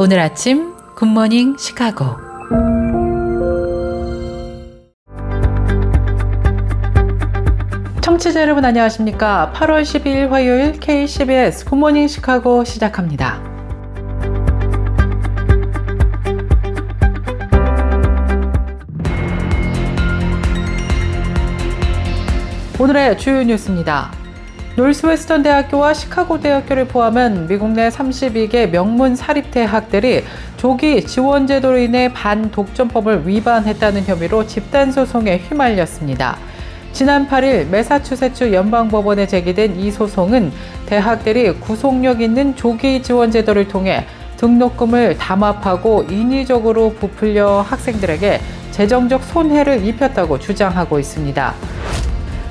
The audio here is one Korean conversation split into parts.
오늘 아침 굿모닝 시카고. 청취자 여러분 안녕하십니까? 8월 12일 화요일 KCBS 굿모닝 시카고 시작합니다. 오늘의 주요 뉴스입니다. 노스웨스턴 대학교와 시카고 대학교를 포함한 미국 내 32개 명문 사립대학들이 조기 지원 제도로 인해 반독점법을 위반했다는 혐의로 집단소송에 휘말렸습니다. 지난 8일 매사추세츠 연방법원에 제기된 이 소송은 대학들이 구속력 있는 조기 지원 제도를 통해 등록금을 담합하고 인위적으로 부풀려 학생들에게 재정적 손해를 입혔다고 주장하고 있습니다.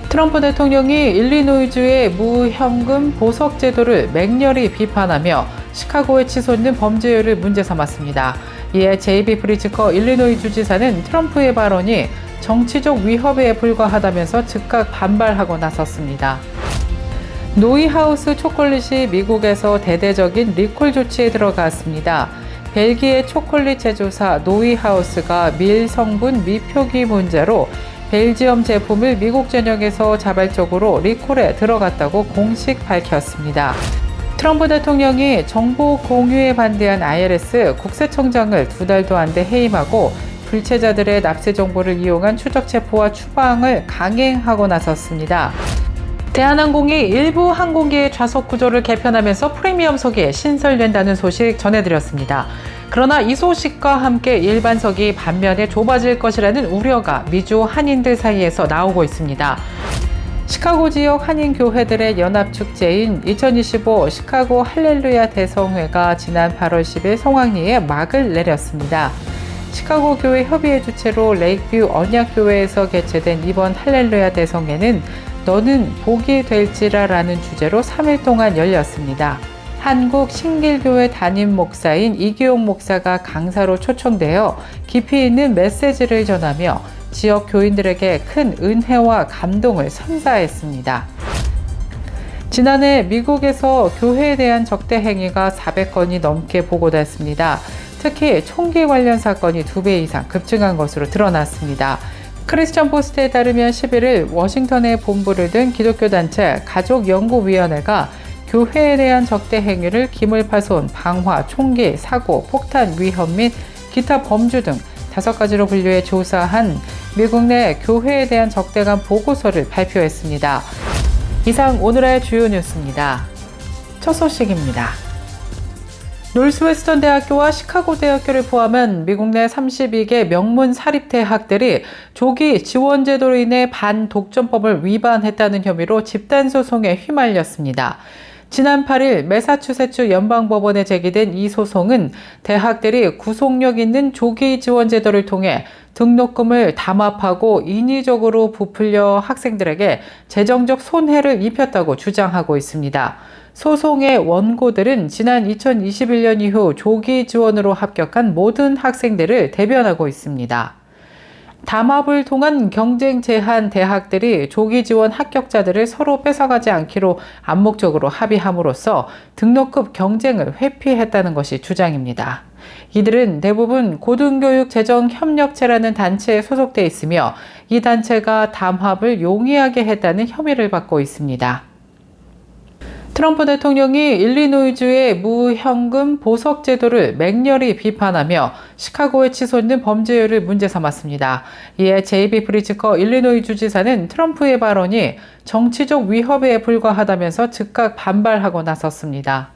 트럼프 대통령이 일리노이주의 무현금 보석 제도를 맹렬히 비판하며 시카고에 치솟는 범죄율을 문제 삼았습니다. 이에 제이비 프리츠커 일리노이 주지사는 트럼프의 발언이 정치적 위협에 불과하다면서 즉각 반발하고 나섰습니다. 노이하우스 초콜릿이 미국에서 대대적인 리콜 조치에 들어갔습니다. 벨기에 초콜릿 제조사 노이하우스가 밀 성분 미표기 문제로 벨지엄 제품을 미국 전역에서 자발적으로 리콜에 들어갔다고 공식 밝혔습니다. 트럼프 대통령이 정보 공유에 반대한 IRS 국세청장을 2달도 안 돼 해임하고 불체자들의 납세 정보를 이용한 추적 체포와 추방을 강행하고 나섰습니다. 대한항공이 일부 항공기의 좌석 구조를 개편하면서 프리미엄석이 신설된다는 소식 전해드렸습니다. 그러나 이 소식과 함께 일반석이 반면에 좁아질 것이라는 우려가 미주 한인들 사이에서 나오고 있습니다. 시카고 지역 한인교회들의 연합축제인 2025 시카고 할렐루야 대성회가 지난 8월 10일 성황리에 막을 내렸습니다. 시카고 교회 협의회 주최로 레이크뷰 언약교회에서 개최된 이번 할렐루야 대성회는 너는 복이 될지라라는 주제로 3일 동안 열렸습니다. 한국 신길교회 담임 목사인 이규용 목사가 강사로 초청되어 깊이 있는 메시지를 전하며 지역 교인들에게 큰 은혜와 감동을 선사했습니다. 지난해 미국에서 교회에 대한 적대 행위가 400건이 넘게 보고됐습니다. 특히 총기 관련 사건이 2배 이상 급증한 것으로 드러났습니다. 크리스천 포스트에 따르면 11일 워싱턴에 본부를 둔 기독교 단체 가족연구위원회가 교회에 대한 적대 행위를 기물파손, 방화, 총기, 사고, 폭탄, 위협 및 기타 범주 등 5가지로 분류해 조사한 미국 내 교회에 대한 적대감 보고서를 발표했습니다. 이상 오늘의 주요 뉴스입니다. 첫 소식입니다. 노스웨스턴 대학교와 시카고 대학교를 포함한 미국 내 32개 명문 사립대학들이 조기 지원 제도로 인해 반독점법을 위반했다는 혐의로 집단소송에 휘말렸습니다. 지난 8일 매사추세츠 연방법원에 제기된 이 소송은 대학들이 구속력 있는 조기 지원 제도를 통해 등록금을 담합하고 인위적으로 부풀려 학생들에게 재정적 손해를 입혔다고 주장하고 있습니다. 소송의 원고들은 지난 2021년 이후 조기 지원으로 합격한 모든 학생들을 대변하고 있습니다. 담합을 통한 경쟁 제한 대학들이 조기 지원 합격자들을 서로 뺏어가지 않기로 암묵적으로 합의함으로써 등록금 경쟁을 회피했다는 것이 주장입니다. 이들은 대부분 고등교육재정협력체라는 단체에 소속돼 있으며 이 단체가 담합을 용이하게 했다는 혐의를 받고 있습니다. 트럼프 대통령이 일리노이주의 무현금 보석 제도를 맹렬히 비판하며 시카고에 치솟는 범죄율을 문제 삼았습니다. 이에 제이비 프리츠커 일리노이 주지사는 트럼프의 발언이 정치적 위협에 불과하다면서 즉각 반발하고 나섰습니다.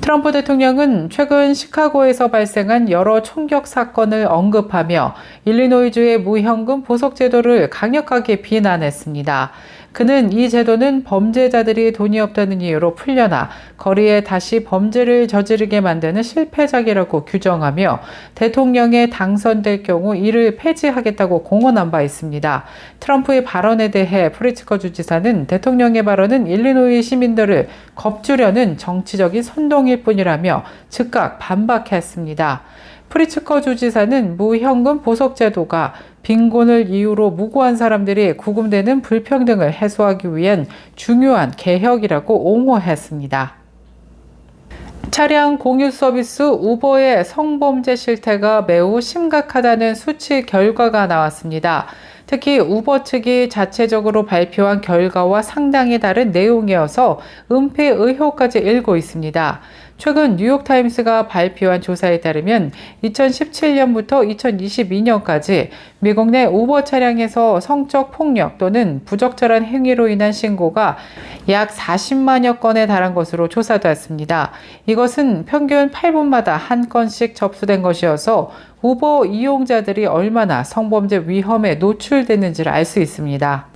트럼프 대통령은 최근 시카고에서 발생한 여러 총격 사건을 언급하며 일리노이주의 무현금 보석 제도를 강력하게 비난했습니다. 그는 이 제도는 범죄자들이 돈이 없다는 이유로 풀려나 거리에 다시 범죄를 저지르게 만드는 실패작이라고 규정하며 대통령에 당선될 경우 이를 폐지하겠다고 공언한 바 있습니다. 트럼프의 발언에 대해 프리츠커 주지사는 대통령의 발언은 일리노이 시민들을 겁주려는 정치적인 선동일 뿐이라며 즉각 반박했습니다. 프리츠커 주지사는 무현금 보석 제도가 빈곤을 이유로 무고한 사람들이 구금되는 불평등을 해소하기 위한 중요한 개혁이라고 옹호했습니다. 차량 공유 서비스 우버의 성범죄 실태가 매우 심각하다는 수치 결과가 나왔습니다. 특히 우버 측이 자체적으로 발표한 결과와 상당히 다른 내용이어서 은폐 의혹까지 일고 있습니다. 최근 뉴욕타임스가 발표한 조사에 따르면 2017년부터 2022년까지 미국 내 우버 차량에서 성적 폭력 또는 부적절한 행위로 인한 신고가 약 40만여 건에 달한 것으로 조사되었습니다. 이것은 평균 8분마다 한 건씩 접수된 것이어서 우버 이용자들이 얼마나 성범죄 위험에 노출됐는지를 알 수 있습니다.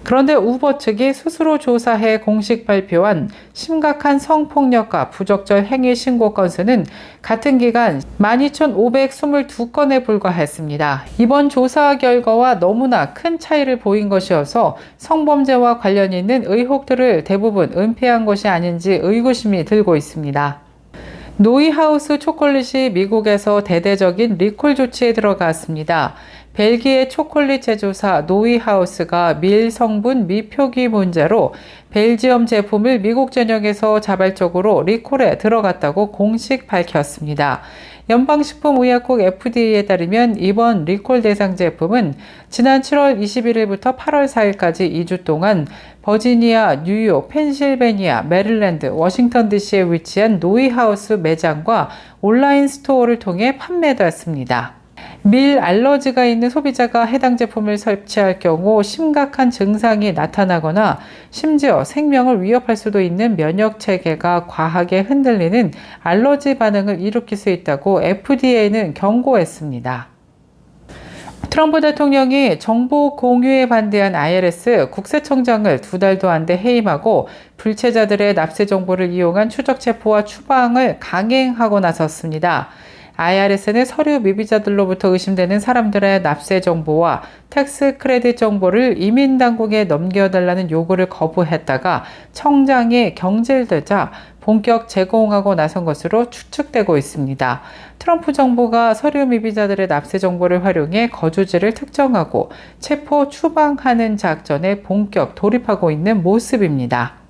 그런데 우버 측이 스스로 조사해 공식 발표한 심각한 성폭력과 부적절 행위 신고 건수는 같은 기간 12,522건에 불과했습니다. 이번 조사 결과와 너무나 큰 차이를 보인 것이어서 성범죄와 관련 있는 의혹들을 대부분 은폐한 것이 아닌지 의구심이 들고 있습니다. 노이하우스 초콜릿이 미국에서 대대적인 리콜 조치에 들어갔습니다. 벨기에 초콜릿 제조사 노이하우스가 밀 성분 미표기 문제로 벨지엄 제품을 미국 전역에서 자발적으로 리콜에 들어갔다고 공식 밝혔습니다. 연방식품의약국 FDA에 따르면 이번 리콜 대상 제품은 지난 7월 21일부터 8월 4일까지 2주 동안 버지니아, 뉴욕, 펜실베니아, 메릴랜드, 워싱턴 DC에 위치한 노이하우스 매장과 온라인 스토어를 통해 판매되었습니다. 밀 알러지가 있는 소비자가 해당 제품을 섭취할 경우 심각한 증상이 나타나거나 심지어 생명을 위협할 수도 있는 면역 체계가 과하게 흔들리는 알러지 반응을 일으킬 수 있다고 FDA는 경고했습니다. 트럼프 대통령이 정보 공유에 반대한 IRS 국세청장을 2달도 안 돼 해임하고 불체자들의 납세 정보를 이용한 추적 체포와 추방을 강행하고 나섰습니다. IRS는 서류 미비자들로부터 의심되는 사람들의 납세 정보와 텍스 크레딧 정보를 이민 당국에 넘겨달라는 요구를 거부했다가 청장이 경질되자 본격 제공하고 나선 것으로 추측되고 있습니다. 트럼프 정부가 서류 미비자들의 납세 정보를 활용해 거주지를 특정하고 체포 추방하는 작전에 본격 돌입하고 있는 모습입니다.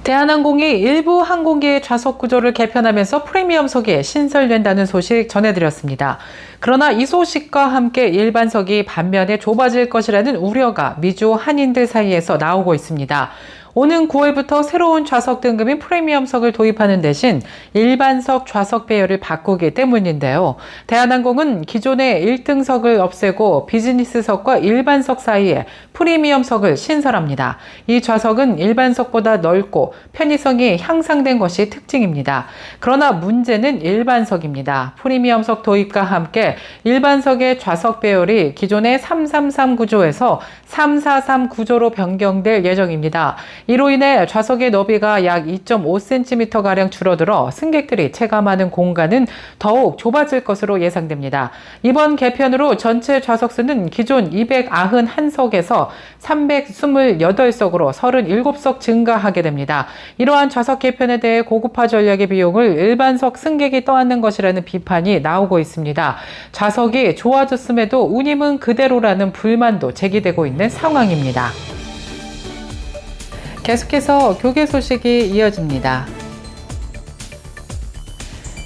대한항공이 일부 항공기의 좌석 구조를 개편하면서 프리미엄석이 신설된다는 소식 전해드렸습니다. 그러나 이 소식과 함께 일반석이 반면에 좁아질 것이라는 우려가 미주 한인들 사이에서 나오고 있습니다. 오는 9월부터 새로운 좌석 등급인 프리미엄석을 도입하는 대신 일반석 좌석 배열을 바꾸기 때문인데요. 대한항공은 기존의 1등석을 없애고 비즈니스석과 일반석 사이에 프리미엄석을 신설합니다. 이 좌석은 일반석보다 넓고 편의성이 향상된 것이 특징입니다. 그러나 문제는 일반석입니다. 프리미엄석 도입과 함께 일반석의 좌석 배열이 기존의 333 구조에서 343 구조로 변경될 예정입니다. 이로 인해 좌석의 너비가 약 2.5cm가량 줄어들어 승객들이 체감하는 공간은 더욱 좁아질 것으로 예상됩니다. 이번 개편으로 전체 좌석 수는 기존 291석에서 328석으로 37석 증가하게 됩니다. 이러한 좌석 개편에 대해 고급화 전략의 비용을 일반석 승객이 떠안는 것이라는 비판이 나오고 있습니다. 좌석이 좋아졌음에도 운임은 그대로라는 불만도 제기되고 있는 상황입니다. 계속해서 교계 소식이 이어집니다.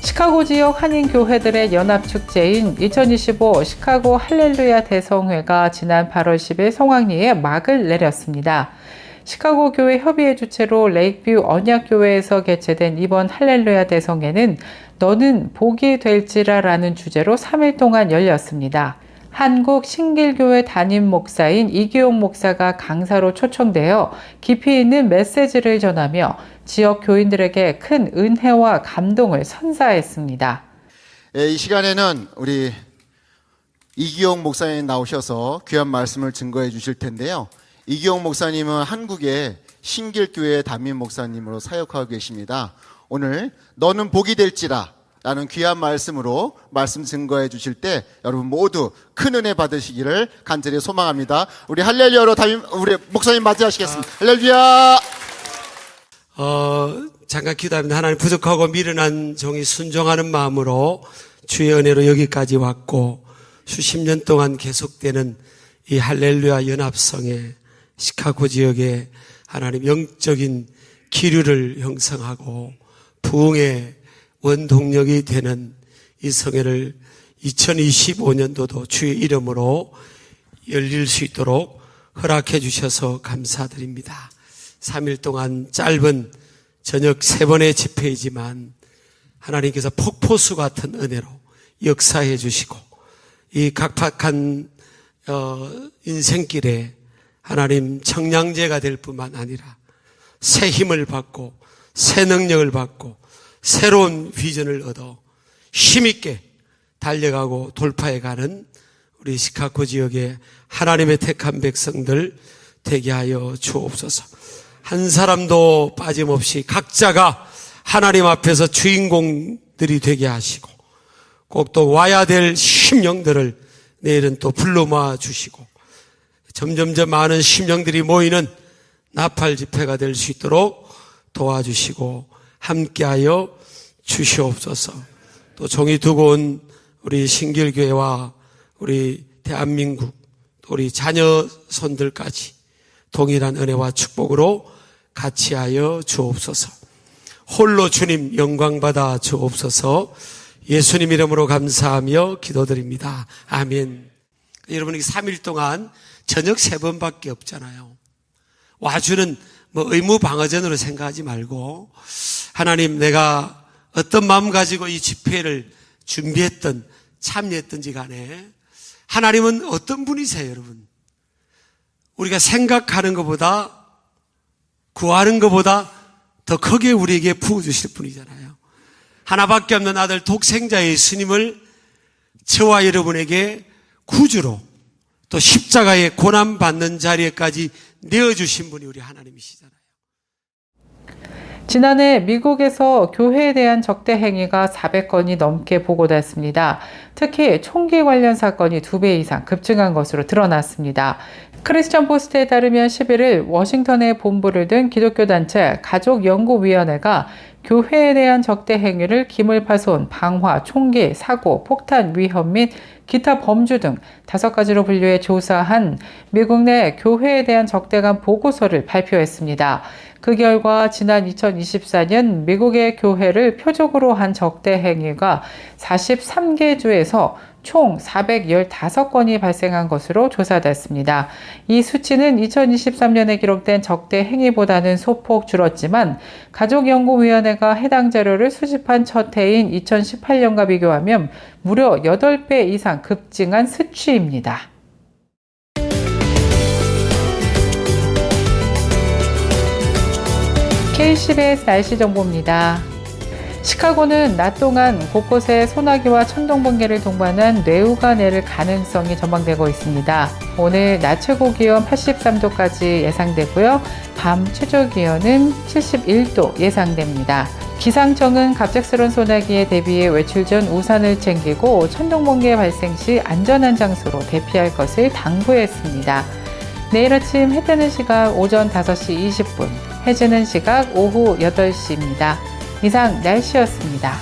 시카고 지역 한인교회들의 연합축제인 2025 시카고 할렐루야 대성회가 지난 8월 10일 성황리에 막을 내렸습니다. 시카고 교회 협의회 주최로 레이크뷰 언약교회에서 개최된 이번 할렐루야 대성회는 너는 복이 될지라라는 주제로 3일 동안 열렸습니다. 한국 신길교회 담임 목사인 이기용 목사가 강사로 초청되어 깊이 있는 메시지를 전하며 지역 교인들에게 큰 은혜와 감동을 선사했습니다. 이 시간에는 우리 이기용 목사님 나오셔서 귀한 말씀을 증거해 주실 텐데요. 이기용 목사님은 한국의 신길교회 담임 목사님으로 사역하고 계십니다. 오늘 너는 복이 될지라 라는 귀한 말씀으로 말씀 증거해 주실 때 여러분 모두 큰 은혜 받으시기를 간절히 소망합니다. 우리 할렐루야로 우리 목사님 맞이하시겠습니다. 할렐루야. 잠깐 기도합니다. 하나님, 부족하고 미련한 종이 순종하는 마음으로 주의 은혜로 여기까지 왔고 수십 년 동안 계속되는 이 할렐루야 연합성의 시카고 지역에 하나님 영적인 기류를 형성하고 부흥의 원동력이 되는 이 성회를 2025년도도 주의 이름으로 열릴 수 있도록 허락해 주셔서 감사드립니다. 3일 동안 짧은 저녁 3번의 집회이지만 하나님께서 폭포수 같은 은혜로 역사해 주시고 이 각박한 인생길에 하나님 청량제가 될 뿐만 아니라 새 힘을 받고 새 능력을 받고 새로운 비전을 얻어 힘있게 달려가고 돌파해가는 우리 시카고 지역의 하나님의 택한 백성들 되게 하여 주옵소서. 한 사람도 빠짐없이 각자가 하나님 앞에서 주인공들이 되게 하시고 꼭 또 와야 될 심령들을 내일은 또 불러 모아 주시고 점점점 많은 심령들이 모이는 나팔 집회가 될 수 있도록 도와주시고 함께하여 주시옵소서. 또 종이 두고 온 우리 신길교회와 우리 대한민국 또 우리 자녀손들까지 동일한 은혜와 축복으로 같이 하여 주옵소서. 홀로 주님 영광받아 주옵소서. 예수님 이름으로 감사하며 기도드립니다. 아멘. 여러분, 이 3일 동안 저녁 3번밖에 없잖아요. 와주는 의무 방어전으로 생각하지 말고 하나님, 내가 어떤 마음 가지고 이 집회를 준비했던 참여했던지 간에 하나님은 어떤 분이세요, 여러분? 우리가 생각하는 것보다 구하는 것보다 더 크게 우리에게 부어주실 분이잖아요. 하나밖에 없는 아들 독생자 예수님을 저와 여러분에게 구주로 또 십자가의 고난받는 자리에까지 내어주신 분이 우리 하나님이시잖아요. 지난해 미국에서 교회에 대한 적대 행위가 400건이 넘게 보고됐습니다. 특히 총기 관련 사건이 2배 이상 급증한 것으로 드러났습니다. 크리스천 포스트에 따르면 11일 워싱턴에 본부를 둔 기독교 단체 가족연구위원회가 교회에 대한 적대 행위를 기물파손, 방화, 총기, 사고, 폭탄, 위험 및 기타 범주 등 5가지로 분류해 조사한 미국 내 교회에 대한 적대감 보고서를 발표했습니다. 그 결과 지난 2024년 미국의 교회를 표적으로 한 적대 행위가 43개 주에서 총 415건이 발생한 것으로 조사됐습니다. 이 수치는 2023년에 기록된 적대 행위보다는 소폭 줄었지만 가족연구위원회가 해당 자료를 수집한 첫 해인 2018년과 비교하면 무려 8배 이상 급증한 수치입니다. K-10의 날씨 정보입니다. 시카고는 낮 동안 곳곳에 소나기와 천둥 번개를 동반한 뇌우가 내릴 가능성이 전망되고 있습니다. 오늘 낮 최고 기온 83도까지 예상되고요. 밤 최저 기온은 71도 예상됩니다. 기상청은 갑작스러운 소나기에 대비해 외출 전 우산을 챙기고 천둥 번개 발생 시 안전한 장소로 대피할 것을 당부했습니다. 내일 아침 해 뜨는 시각 오전 5시 20분, 해 지는 시각 오후 8시입니다. 이상 날씨였습니다.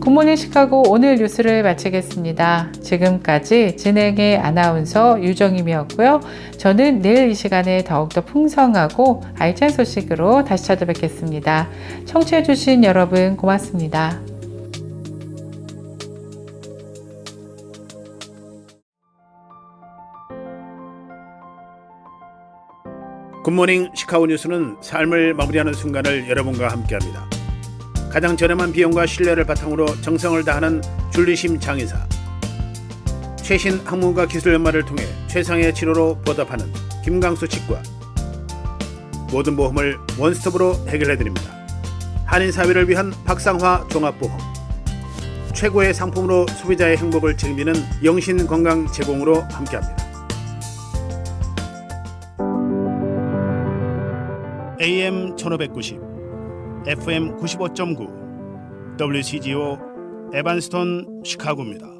굿모닝 시카고 오늘 뉴스를 마치겠습니다. 지금까지 진행의 아나운서 유정임이었고요. 저는 내일 이 시간에 더욱더 풍성하고 알찬 소식으로 다시 찾아뵙겠습니다. 청취해주신 여러분 고맙습니다. 굿모닝 시카고 뉴스는 삶을 마무리하는 순간을 여러분과 함께합니다. 가장 저렴한 비용과 신뢰를 바탕으로 정성을 다하는 줄리심 장의사, 최신 학문과 기술 연마를 통해 최상의 치료로 보답하는 김강수 치과, 모든 보험을 원스톱으로 해결해드립니다. 한인사회를 위한 박상화 종합보험, 최고의 상품으로 소비자의 행복을 책임지는 영신건강 제공으로 함께합니다. AM 1590, FM 95.9, WCGO 에반스톤 시카고입니다.